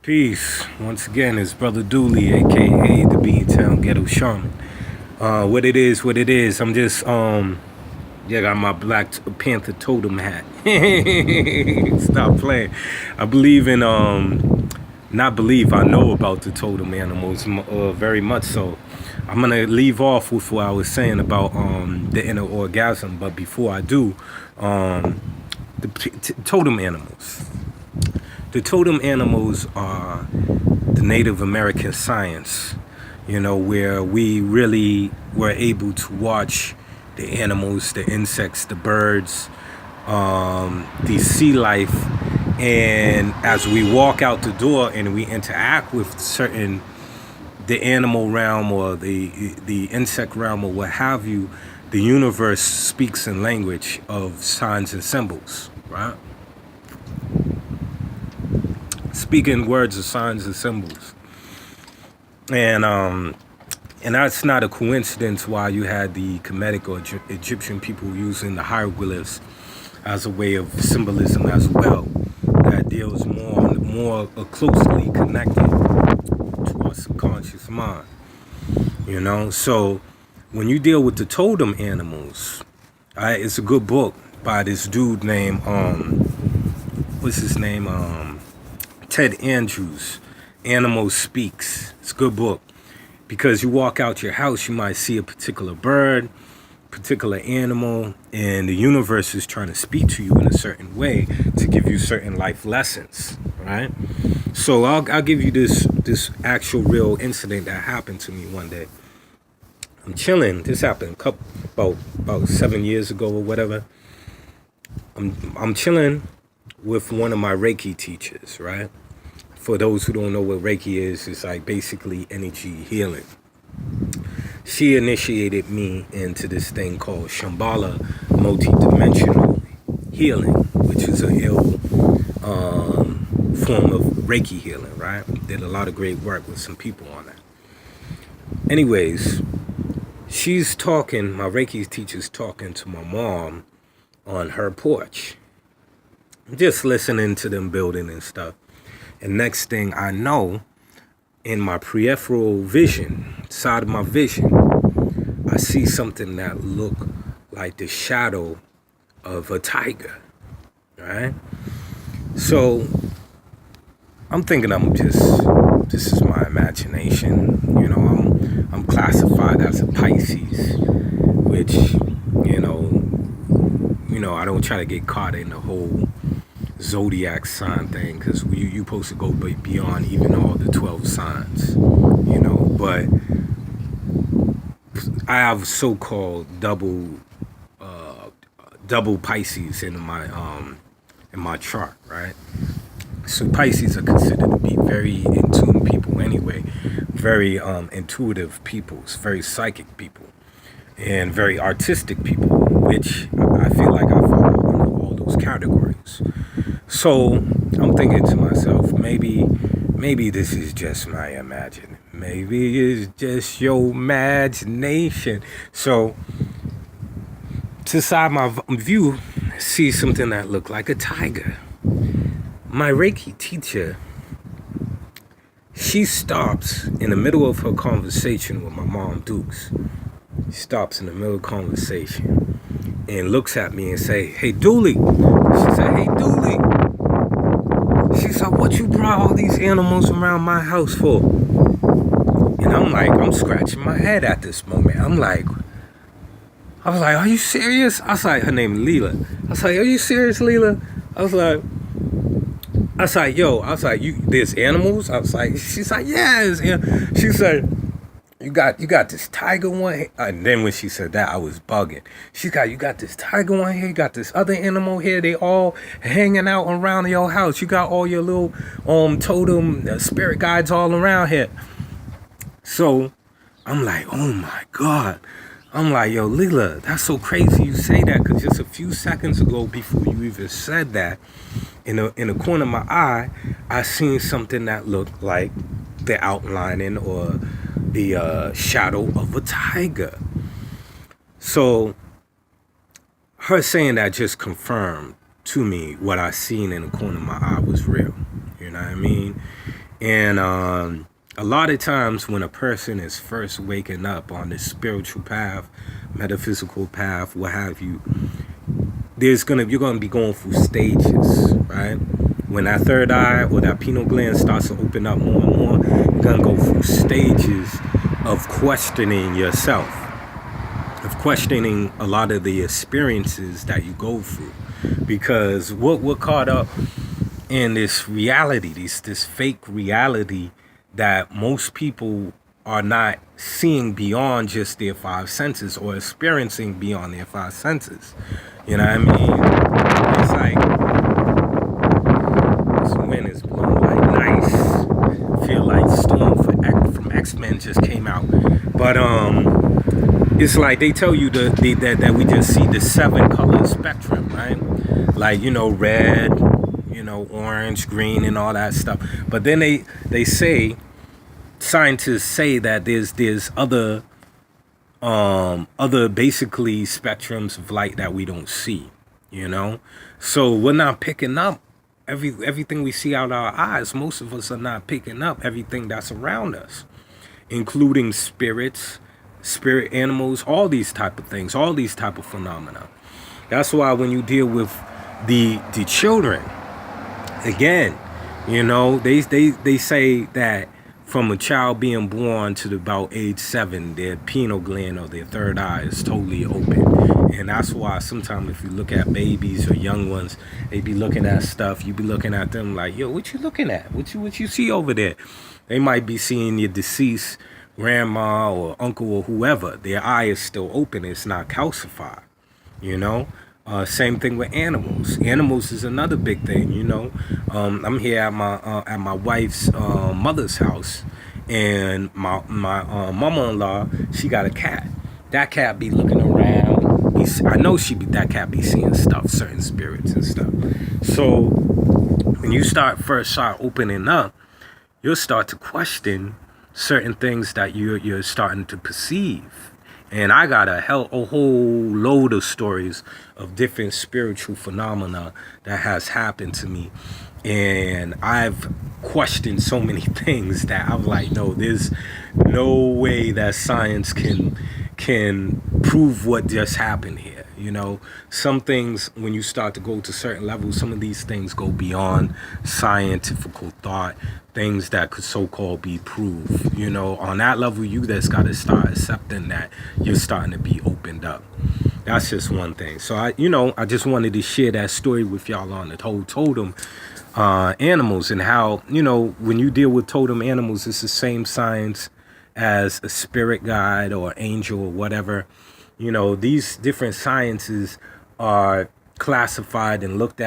Peace. Once again, it's Brother Dooley, aka the Beantown Ghetto Shaman. What it is. I'm just yeah, got my Black Panther totem hat. Stop playing. I believe in not believe, I know about the totem animals very much so. I'm gonna leave off with what I was saying about the inner orgasm, but before I do, the totem animals. The totem animals are the Native American science, where we really were able to watch the animals, the insects, the birds, the sea life, and as we walk out the door and we interact with the animal realm or the insect realm or what have you, the universe speaks in language of signs and symbols, right? Speaking words of signs and symbols. And that's not a coincidence why you had the Kemetic or Egyptian people using the hieroglyphs as a way of symbolism as well, that deals more closely connected to our subconscious mind. So when you deal with the totem animals, it's a good book by this dude named what's his name? Ted Andrews, Animal Speaks. It's a good book because you walk out your house, you might see a particular bird, particular animal, and the universe is trying to speak to you in a certain way to give you certain life lessons, right? So I'll give you this actual real incident that happened to me one day. I'm chilling. This happened about 7 years ago or whatever. I'm chilling with one of my Reiki teachers, right? For those who don't know what Reiki is, it's like basically energy healing. She initiated me into this thing called Shambhala multi-dimensional healing, which is a form of Reiki healing, right? Did a lot of great work with some people on that. Anyways, she's talking, my Reiki teacher's talking to my mom on her porch. Just listening to them building and stuff. And next thing I know, in my peripheral vision, side of my vision, I see something that look like the shadow of a tiger, right? So I'm thinking this is my imagination. I'm classified as a Pisces, which, I don't try to get caught in the whole zodiac sign thing, because you supposed to go beyond even all the 12 signs, but I have so-called double Pisces in my chart, right? So Pisces are considered to be very in tune people anyway, very intuitive people, very psychic people, and very artistic people, which I feel like I fall under all those categories. So I'm thinking to myself, maybe this is just my imagination. Maybe it's just your imagination. So to side my view, see something that looked like a tiger. My Reiki teacher, she stops in the middle of her conversation with my mom Dukes. She stops in the middle of the conversation and looks at me and say, "Hey, Dooley." She said, "Hey, Dooley." She said, "What you brought all these animals around my house for?" And I'm scratching my head at this moment. I was like, "Are you serious?" I was like, her name is Leela. I was like, "Are you serious, Leela?" I was like, there's animals? I was like, she's like, "Yes." She said, You got this tiger one here. And then when she said that, I was bugging. You got this tiger one here, you got this other animal here, they all hanging out around your house. You got all your little totem spirit guides all around here. So I'm like, oh my God. I'm like, yo, Leela, that's so crazy you say that, because just a few seconds ago, before you even said that, in the corner of my eye, I seen something that looked like the outlining or the shadow of a tiger. So her saying that just confirmed to me what I seen in the corner of my eye was real. You know what I mean? And a lot of times when a person is first waking up on this spiritual path, metaphysical path, what have you, you're gonna be going through stages, right? When that third eye or that pineal gland starts to open up more and more, you're gonna go through stages of questioning yourself, of questioning a lot of the experiences that you go through. Because what we're caught up in this reality, this fake reality that most people are not seeing beyond just their five senses or experiencing beyond their five senses. You know what I mean? It's like this wind is blowing like nice. Feel like Storm from X-Men just came out. But it's like they tell you that we just see the 7 color spectrum, right? Like, red, orange, green, and all that stuff. But then they say, scientists say that there's other basically spectrums of light that we don't see, so we're not picking up everything we see out our eyes. Most of us are not picking up everything that's around us, including spirits, spirit animals, all these type of things, all these type of phenomena. That's why when you deal with the children, again, they say that from a child being born to about age 7, their pineal gland or their third eye is totally open. And that's why sometimes if you look at babies or young ones, they be looking at stuff, you be looking at them like, yo, what you looking at? What you see over there? They might be seeing your deceased grandma or uncle or whoever. Their eye is still open. It's not calcified, Same thing with animals. Animals is another big thing, I'm here at my wife's mother's house, and my mama-in-law, she got a cat. That cat be looking around. I know that cat be seeing stuff, certain spirits and stuff. So when you start opening up, you'll start to question certain things that you're starting to perceive. And I got a whole load of stories of different spiritual phenomena that has happened to me. And I've questioned so many things that I'm like, no, there's no way that science can prove what just happened here. Some things, when you start to go to certain levels, some of these things go beyond scientific thought, things that could so-called be proved. On that level, you just got to start accepting that you're starting to be opened up. That's just one thing. So I just wanted to share that story with y'all on the whole totem animals, and how, when you deal with totem animals, it's the same science as a spirit guide or angel or whatever. These different sciences are classified and looked at